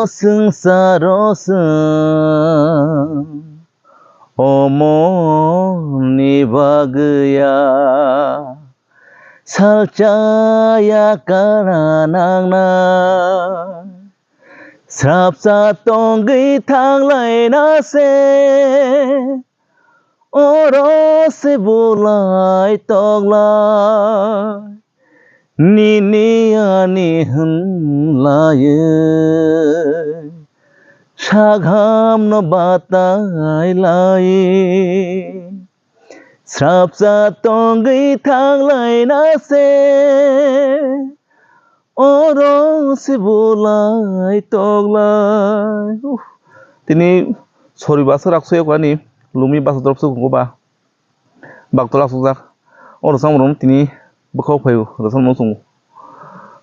संसारसं 어머니 bagaya 살짜야 까나낭나 삽사 똥기 탕라이나세 어러세 볼라이 떡라 니니아니 흔라예 사감노 바타이라이 삽사 똥기 탕라이나세 어러세 볼라이 떡라 Tini sorry basa rakso ya kwani lumi basa drop so ko ba bak to lak so jak oro sam rom tini bakau phayo rasan mo sung